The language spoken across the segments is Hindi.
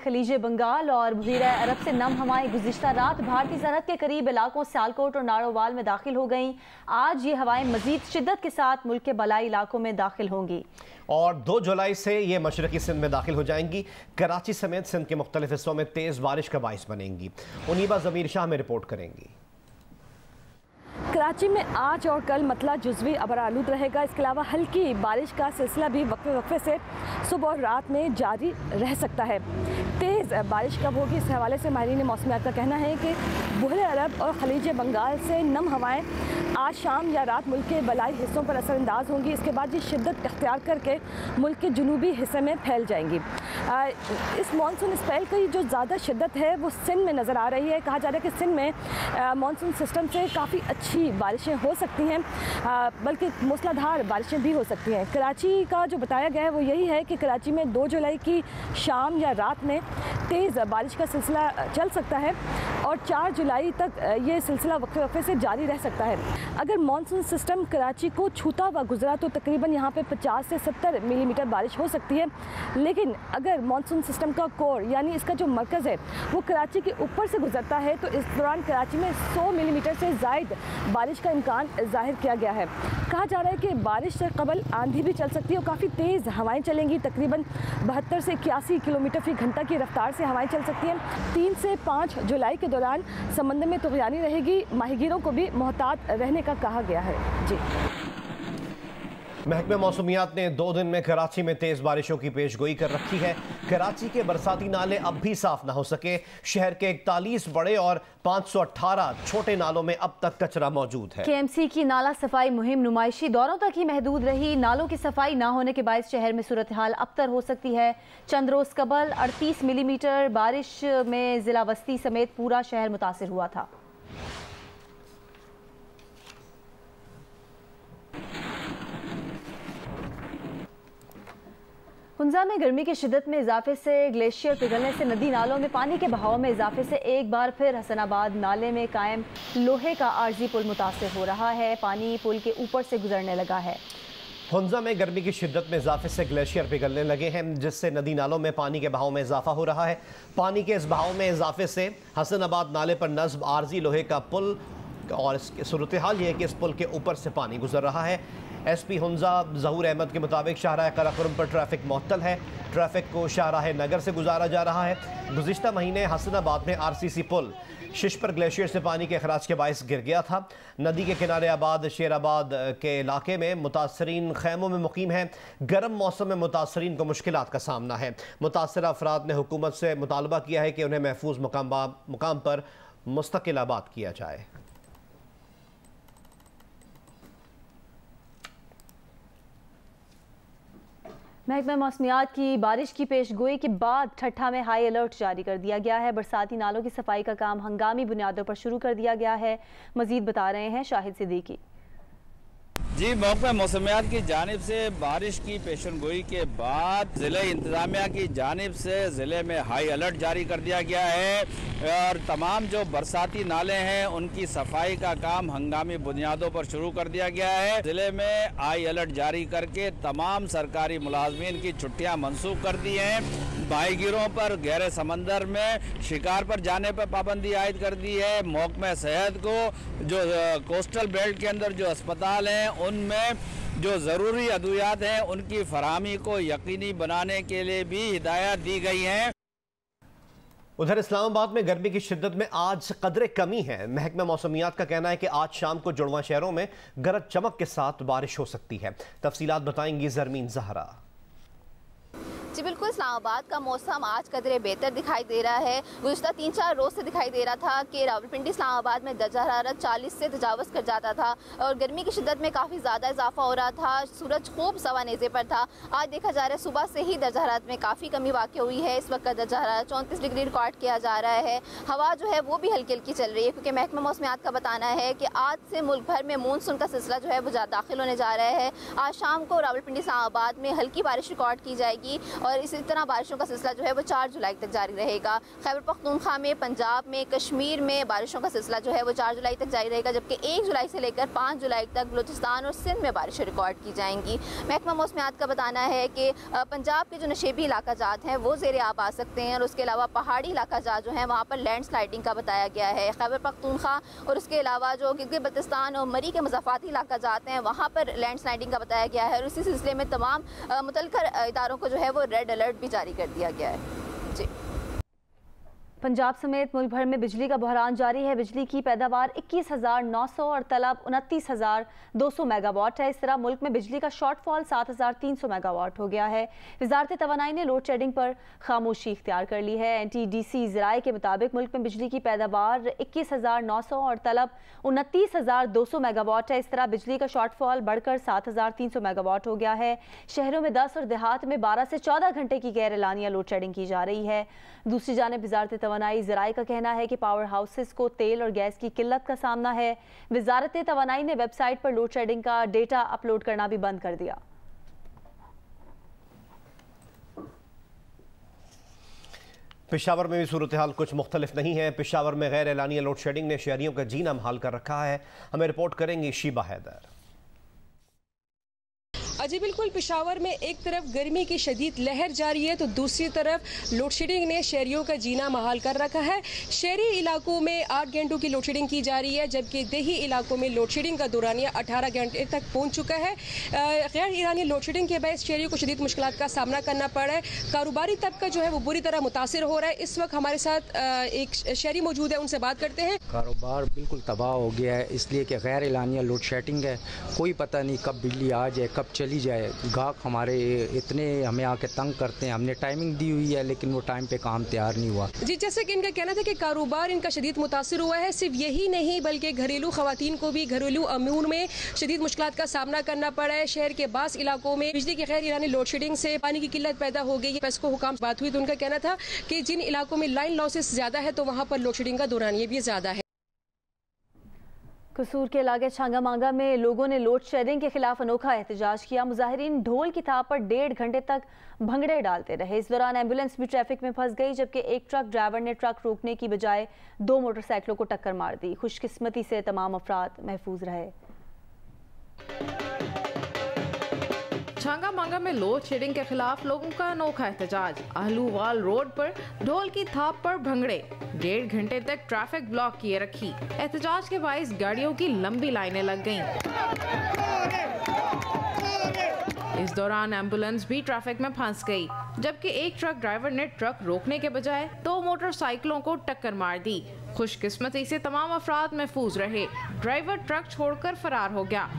खलीज बंगाल और बहीरा अरब से नम हवाएं गुज़िश्ता रात भारतीय सरहद के करीब इलाकों सियालकोट और नारोवाल में दाखिल हो गईं। आज ये हवाएं मजीद शिद्दत के साथ मुल्क के बलाई इलाकों में दाखिल होंगी और 2 जुलाई से ये मशरकी सिंध में दाखिल हो जाएंगी। कराची समेत सिंध के मुख्तलिफ हिस्सों में तेज़ बारिश का बाइस बनेंगी। उनीबा ज़मीर शाह में रिपोर्ट करेंगी। कराची में आज और कल मतला जुज़वी अबरालूद रहेगा। इसके अलावा हल्की बारिश का सिलसिला भी वक्फे वक्फे से सुबह और रात में जारी रह सकता है। तेज़ बारिश कब होगी, इस हवाले से माहिरीन मौसमियात का कहना है कि बहरे अरब और खलीज बंगाल से नम हवाएं आज शाम या रात मुल्क के बलाई हिस्सों पर असरअंदाज होंगी। इसके बाद ये शिद्दत इख्तियार करके मुल्क के जनूबी हिस्से में फैल जाएंगी। इस मानसून स्पेल की जो ज़्यादा शिद्दत है वो सिंध में नज़र आ रही है। कहा जा रहा है कि सिंध में मानसून सिस्टम से काफ़ी अच्छी बारिशें हो सकती हैं, बल्कि मूसलाधार बारिशें भी हो सकती हैं। कराची का जो बताया गया है वो यही है कि कराची में 2 जुलाई की शाम या रात में तेज़ बारिश का सिलसिला चल सकता है और 4 जुलाई तक ये सिलसिला वक्फे वक्फे से जारी रह सकता है। अगर मानसून सिस्टम कराची को छूता हुआ गुजरा तो तकरीबन यहाँ पे 50 से 70 मिलीमीटर बारिश हो सकती है। लेकिन अगर मानसून सिस्टम का कोर यानी इसका जो मरकज़ है वो कराची के ऊपर से गुजरता है तो इस दौरान कराची में 100 मिलीमीटर से ज़ायद बारिश का इम्कान जाहिर किया गया है। कहा जा रहा है कि बारिश से कबल आंधी भी चल सकती है और काफ़ी तेज़ हवाएं चलेंगी। तकरीबन 72 से 81 किलोमीटर फी घंटा की रफ्तार से हवाएं चल सकती हैं। 3 से 5 जुलाई के दौरान समंदर में तुग़यानी रहेगी। माहिगीरों को भी मोहतात रहने का कहा गया है। जी, महकमे मौसमियात ने 2 दिन में कराची में तेज़ बारिशों की पेशगोई कर रखी है। कराची के बरसाती नाले अब भी साफ ना हो सके। शहर के 41 बड़े और 518 छोटे नालों में अब तक कचरा मौजूद है। KMC की नाला सफाई मुहिम नुमाइशी दौरों तक ही महदूद रही। नालों की सफाई ना होने के बायस शहर में सूरत हाल अबतर हो सकती है। चंद रोज़ कबल 38 मिलीमीटर बारिश में ज़िला वस्ती समेत पूरा शहर मुतासिर हुआ था। हुंजा में गर्मी की शिद्दत में इजाफे से ग्लेशियर पिघलने से नदी नालों में पानी के बहाव में इजाफे से एक बार फिर हसनाबाद नाले में कायम लोहे का आर्जी पुल मुतासिर हो रहा है। पानी पुल के ऊपर से गुजरने लगा है। हुंजा में गर्मी की शिद्दत में इजाफे से ग्लेशियर पिघलने लगे हैं, जिससे नदी नालों में पानी के बहाव में इजाफा हो रहा है। पानी के इस बहाव में इजाफे से हसनाबाद नाले पर नस्ब आर्जी लोहे का पुल और इसकी सूरत हाल ये है कि इस पुल के ऊपर से पानी गुजर रहा है। SP हुंजा ज़हूर अहमद के मुताबिक शाहराह कराकोरम पर ट्रैफिक मुअत्तल है। ट्रैफिक को शाहराह नगर से गुजारा जा रहा है। गुज़िश्ता महीने हसनाबाद में RCC पुल शिश पर ग्लेशियर से पानी के अखराज के बायस गिर गया था। नदी के किनारे आबाद शेराबाद के इलाके में मुतासरीन खैमों में मुकीम हैं। गर्म मौसम में मुतासरीन को मुश्किलात का सामना है। मुतासरा अफराद ने हुकूमत से मुतालबा किया है कि उन्हें महफूज मुकाम पर मुस्तकिल आबाद किया जाए। महकमा मौसमियात की बारिश की पेशगोई के बाद ठट्ठा में हाई अलर्ट जारी कर दिया गया है। बरसाती नालों की सफाई का काम हंगामी बुनियादों पर शुरू कर दिया गया है। मजीद बता रहे हैं शाहिद सिद्दीकी। जी, महकमा मौसमियात की जानिब से बारिश की पेशनगोई के बाद ज़िले इंतज़ामिया की जानिब से ज़िले में हाई अलर्ट जारी कर दिया गया है और तमाम जो बरसाती नाले हैं उनकी सफाई का काम हंगामी बुनियादों पर शुरू कर दिया गया है। ज़िले में हाई अलर्ट जारी करके तमाम सरकारी मुलाजमीन की छुट्टियां मनसूख कर दी हैं। माहीगीरों पर गहरे समंदर में शिकार पर जाने पर पाबंदी आयद कर दी है। महकमा सेहत को जो कोस्टल बेल्ट के अंदर जो अस्पताल हैं उनमें जो ज़रूरी अद्वियात हैं उनकी फराहमी को यकीनी बनाने के लिए भी हिदायत दी गई हैं। उधर इस्लामाबाद में गर्मी की शिद्दत में आज कदरे कमी है। महकमा मौसमियात का कहना है कि आज शाम को जुड़वा शहरों में गरज चमक के साथ बारिश हो सकती है। तफसीलात बताएंगी जरमीन जहरा। जी बिल्कुल, इस्लामाबाद का मौसम आज कदरे बेहतर दिखाई दे रहा है। गुज़िश्ता 3-4 रोज़ से दिखाई दे रहा था कि रावलपिंडी इस्लामाबाद में दर्जा हरारत 40 से तजावज़ कर जाता था और गर्मी की शिद्दत में काफ़ी ज़्यादा इजाफा हो रहा था। सूरज खूब सवा नेज़े पर था। आज देखा जा रहा है सुबह से ही दर्जा हरारत में काफ़ी कमी वाक़ हुई है। इस वक्त दर्जा हरारत 34 डिग्री रिकॉर्ड किया जा रहा है। हवा जो है वो भी हल्की हल्की चल रही है क्योंकि महकमा मौसमियात का बताना है कि आज से मुल्क भर में मानसून का सिलसिला जो है वो दाखिल होने जा रहा है। आज शाम को रावलपिंडी इस्लामाबाद में हल्की बारिश रिकॉर्ड की जाएगी और इस इसी तरह बारिशों का सिलसिला जो है वो 4 जुलाई तक जारी रहेगा। खैबर पख्तूनख्वा में, पंजाब में, कश्मीर में बारिशों का सिलसिला जो है वो 4 जुलाई तक जारी रहेगा, जबकि 1 जुलाई से लेकर 5 जुलाई तक बलूचिस्तान और सिंध में बारिशें रिकॉर्ड की जाएंगी। महकमा मौसमियात का बताना है कि पंजाब के जो नशेबी इलाका जात हैं वो ज़ेरे आब आ सकते हैं, और उसके अलावा पहाड़ी इलाका जात जो है वहाँ पर लैंड स्लाइडिंग का बताया गया है। खैबर पख्तूनख्वा और उसके अलावा जो गिलगित बल्तिस्तान और मरी के मज़ाफ़ाती इलाका जाते हैं वहाँ पर लैंड स्लाइडिंग का बताया गया है, और इसी सिलसिले में तमाम मुतल्लिक़ इदारों को जो है वो रेड अलर्ट भी जारी कर दिया गया है। जी, पंजाब समेत मुल्क भर में बिजली का बहरान जारी है। बिजली की पैदावार 21,900 और तलब 29,200 मेगावाट है। इस तरह मुल्क में बिजली का शॉर्टफॉल 7,300 मेगावाट हो गया है। वजारत तवानाई ने लोड शेडिंग पर खामोशी इख्तियार कर ली है। NTDC ज़राए के मुताबिक मुल्क में बिजली की पैदावार 21,900 और तलब 29,200 मेगावाट है। इस तरह बिजली का शॉर्टफॉल बढ़कर 7,300 मेगावाट हो गया है। शहरों में 10 और देहात में 12 से 14 घंटे की गैर एलानिया लोड शेडिंग की जा रही है। दूसरी जानिब वजारत तवानाई ज़राए का कहना है कि पावर हाउसेस को तेल और गैस की किल्लत का सामना है। वजारत तवानाई ने वेबसाइट पर लोड शेडिंग का डेटा अपलोड करना भी बंद कर दिया। पेशावर में भी सूरत हाल कुछ मुख्तलिफ नहीं है। पेशावर में गैर एलानिया लोड शेडिंग ने शहरियों का जीना मुहाल कर रखा है। हमें रिपोर्ट करेंगी शीबा हैदर। जी बिल्कुल, पेशावर में एक तरफ गर्मी की शदीद लहर जारी है तो दूसरी तरफ लोड शेडिंग ने शहरियों का जीना महाल कर रखा है। शहरी इलाकों में 8 घंटों की लोड शेडिंग की जा रही है, जबकि देही इलाकों में लोड शेडिंग का दौरानिया 18 घंटे तक पहुंच चुका है। गैर ईरानी लोड शेडिंग के बायस शहरियों को शदीद मुश्किलात का सामना करना पड़ रहा है। कारोबारी तबका जो है वो बुरी तरह मुतासिर हो रहा है। इस वक्त हमारे साथ एक शहरी मौजूद है, उनसे बात करते हैं। कारोबार बिल्कुल तबाह हो गया है, इसलिए कि गैर एलानिया लोड शेडिंग है। कोई पता नहीं कब बिजली आ जाए, कब चली जाए। गाहक हमारे इतने हमें आके तंग करते हैं। हमने टाइमिंग दी हुई है लेकिन वो टाइम पे काम तैयार नहीं हुआ। जी, जैसे कि इनका कहना था कि कारोबार इनका शदीद मुतासिर हुआ है। सिर्फ यही नहीं बल्कि घरेलू खवातीन को भी घरेलू अमूर में शदीद मुश्किलात का सामना करना पड़ा है। शहर के बास इलाकों में बिजली की गैर ईरानी लोड शेडिंग से पानी की किल्लत पैदा हो गई है। पेस्को हुकाम बात हुई तो उनका कहना था कि जिन इलाकों में लाइन लॉसेस ज्यादा है तो वहाँ पर लोड शेडिंग का दौरानिया भी ज्यादा है। कसूर के इलाके छांगा मांगा में लोगों ने लोड शेडिंग के खिलाफ अनोखा एहतजाज किया। मुजाहिरीन ढोल की थाप पर 1.5 घंटे तक भंगड़े डालते रहे। इस दौरान एम्बुलेंस भी ट्रैफिक में फंस गई, जबकि एक ट्रक ड्राइवर ने ट्रक रोकने की बजाय 2 मोटरसाइकिलों को टक्कर मार दी। खुशकिस्मती से तमाम अफराद महफूज रहे। छांगा मांगा में लोड शेडिंग के खिलाफ लोगों का अनोखा एहतजाज। आहलूवाल रोड पर ढोल की थाप पर भंगड़े, 1.5 घंटे तक ट्रैफिक ब्लॉक किए रखी। एहतजाज के बाइस गाड़ियों की लंबी लाइनें लग गईं। इस दौरान एम्बुलेंस भी ट्रैफिक में फंस गई, जबकि एक ट्रक ड्राइवर ने ट्रक रोकने के बजाय 2 मोटरसाइकिलों को टक्कर मार दी। खुशकिस्मती से तमाम अफराद महफूज रहे। ड्राइवर ट्रक छोड़कर फरार हो गया।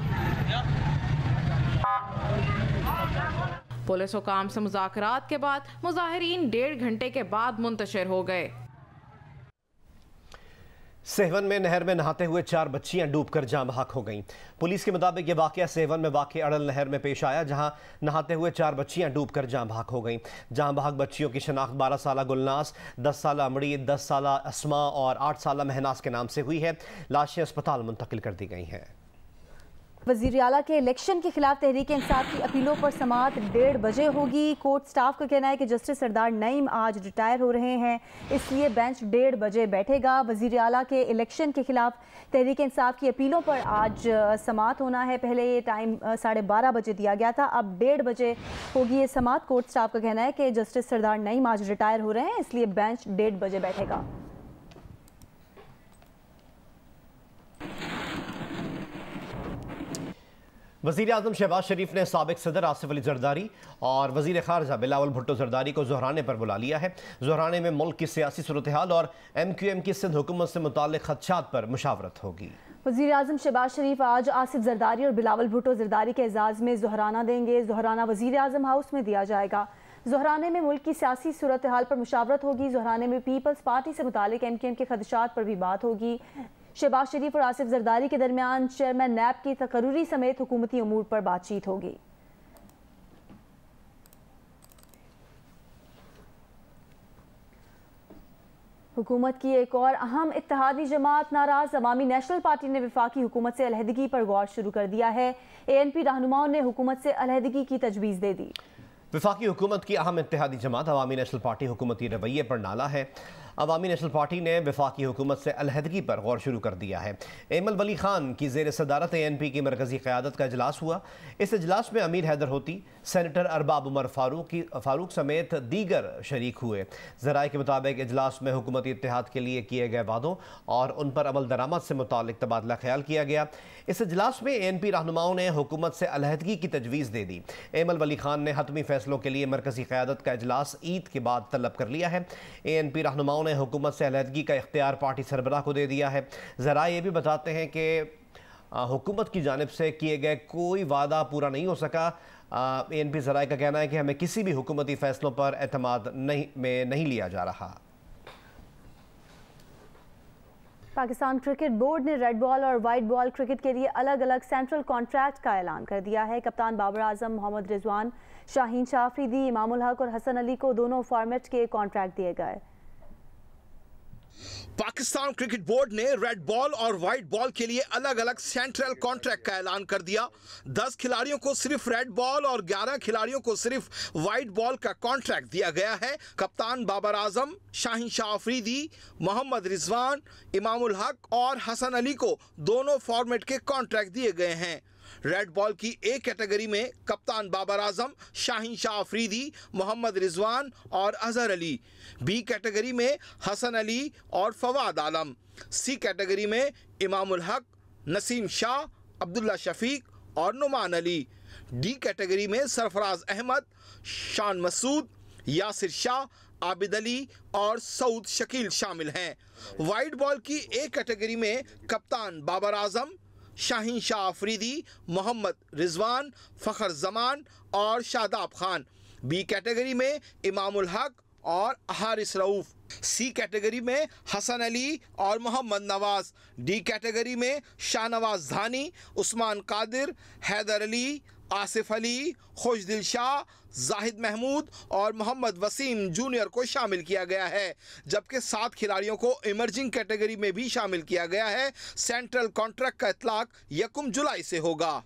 पुलिस हुकाम से मुज़ाकरात के बाद मुजाहिरीन 1.5 घंटे के बाद मुंतशिर हो गए। सेहवन में नहर में नहाते हुए 4 बच्चियां डूबकर जान बहक हो गईं। पुलिस के मुताबिक ये वाकया सेहवन में वाक़ अड़ल नहर में पेश आया, जहां नहाते हुए 4 बच्चियां डूबकर जान बहक हो गईं। जान बहक बच्चियों की शनाख्त 12 साला गुलनास, 10 साला अमड़ी, 10 साला अस्मा और 8 साला महनास के नाम से हुई है। लाशें अस्पताल मुंतकिल कर दी गई हैं। वज़ीर आला के इलेक्शन के खिलाफ तहरीक इंसाफ की अपीलों पर समाअत 1:30 बजे होगी। कोर्ट स्टाफ का कहना है कि जस्टिस सरदार नईम आज रिटायर हो रहे हैं, इसलिए बेंच 1:30 बजे बैठेगा। वज़ीर आला के इलेक्शन के खिलाफ तहरीक इंसाफ की अपीलों पर आज समाअत होना है। पहले ये टाइम 12:30 बजे दिया गया था, अब 1:30 बजे होगी ये समाअत। कोर्ट स्टाफ का कहना है कि जस्टिस सरदार नईम आज रिटायर हो रहे हैं, इसलिए बेंच 1:30 बजे बैठेगा। वज़ीर आज़म शहबाज शरीफ ने साबिक सदर आसिफ अली जरदारी और वज़ीर ख़ारजा बिलावल भुट्टो जरदारी को ज़ोहराने पर बुला लिया है। ज़ोहराने में मुल्क की सियासी सूरत हाल और MQM की सिंध हुकूमत से मुताल्लिक़ खदशात पर मुशावरत होगी। वज़ीर आज़म शहबाज शरीफ आज आसिफ जरदारी और बिलावल भुट्टो जरदारी के एजाज़ में ज़ोहराना देंगे। ज़ोहराना वज़ीर आज़म हाउस में दिया जाएगा। ज़ोहराने में मुल्क की सियासी सूरत हाल पर मुशावरत होगी। ज़ोहराने में पीपल्स पार्टी से मुताल्लिक़ MQM के खदशात पर भी बात होगी। शहबाज शरीफ और आसिफ जरदारी के दरमियान चेयरमैन नैब की तकर्रुरी समेत हुकूमती अमूर पर बातचीत होगी। हुकूमत की एक और अहम इत्तेहादी जमात नाराज अवामी नेशनल पार्टी ने वफाकी हुकूमत से अलहदगी पर गौर शुरू कर दिया है। ANP रहनुमाओं ने हुकूमत से अलहदगी की तजवीज़ दे दी। वफाकी हुकूमत की अहम इत्तेहादी जमात अवामी नेशनल पार्टी हुकूमती रवैये पर नाला है। अवामी नेशनल पार्टी ने वफाकी हुकूमत से अलहदगी पर गौर शुरू कर दिया है। एमल वली खान की ज़ेर सदारत ANP की मरकज़ी क़यादत का इजलास हुआ। इस इजलास में अमीर हैदर होती, सेनेटर अरबाब उमर फ़ारूक समेत दीगर शरीक हुए। ज़राए के मुताबिक इजलास में हुकूमती इत्तेहाद के लिए किए गए वादों और उन पर अमल दरामद से मुतालिक तबादला ख्याल किया गया। इस इजलास में ANP रहनुमाओं ने हुकूमत से अलहदगी की तजवीज़ दे दी। एमल वली खान ने हतमी फैसलों के लिए मरकज़ी क़यादत का इजलास ईद के बाद तलब कर लिया है। ANP रहनुमाओं ने हुकूमत से अलहदगी का इख्तियार पार्टी सरबराह को दे दिया है। ज़रा ये भी बताते हैं कि हुकूमत की जानिब से किए गए कोई वादा पूरा नहीं हो सका। ANP ज़राए का कहना है कि हमें किसी भी हुकूमती फैसलों पर एतमाद नहीं लिया जा रहा। पाकिस्तान क्रिकेट बोर्ड ने रेड बॉल और वाइट बॉल क्रिकेट के लिए अलग अलग सेंट्रल कॉन्ट्रैक्ट का ऐलान कर दिया है। कप्तान बाबर आजम, मोहम्मद रिजवान, शाहीन शाह अफरीदी, इमामुल हक और हसन अली को दोनों फॉर्मेट के कॉन्ट्रैक्ट दिए गए। पाकिस्तान क्रिकेट बोर्ड ने रेड बॉल और वाइट बॉल के लिए अलग अलग सेंट्रल कॉन्ट्रैक्ट का ऐलान कर दिया। 10 खिलाड़ियों को सिर्फ रेड बॉल और 11 खिलाड़ियों को सिर्फ वाइट बॉल का कॉन्ट्रैक्ट दिया गया है। कप्तान बाबर आजम, शाहीन शाह अफरीदी, मोहम्मद रिजवान, इमामुल हक और हसन अली को दोनों फॉर्मेट के कॉन्ट्रैक्ट दिए गए हैं। रेड बॉल की ए कैटेगरी में कप्तान बाबर आजम, शाहीन शाह अफरीदी, मोहम्मद रिजवान और अजहर अली। बी कैटेगरी में हसन अली और फवाद आलम। सी कैटेगरी में इमामुल हक, नसीम शाह, अब्दुल्ला शफीक और नुमान अली। डी कैटेगरी में सरफराज अहमद, शान मसूद, यासिर शाह, आबिद अली और सऊद शकील शामिल हैं। वाइट बॉल की ए कैटेगरी में कप्तान बाबर आजम, शाहीन शाह अफरीदी, मोहम्मद रिजवान, फ़खर जमान और शादाब खान। बी कैटेगरी में इमामुल हक और हारिस रऊफ। सी कैटेगरी में हसन अली और मोहम्मद नवाज। डी कैटेगरी में शाहनवाज धानी, उस्मान कादिर, हैदर अली, आसिफ अली, खुशदिल शाह, जाहिद महमूद और मोहम्मद वसीम जूनियर को शामिल किया गया है। जबकि 7 खिलाड़ियों को इमर्जिंग कैटेगरी में भी शामिल किया गया है। सेंट्रल कॉन्ट्रैक्ट का इतलाक 1 जुलाई से होगा।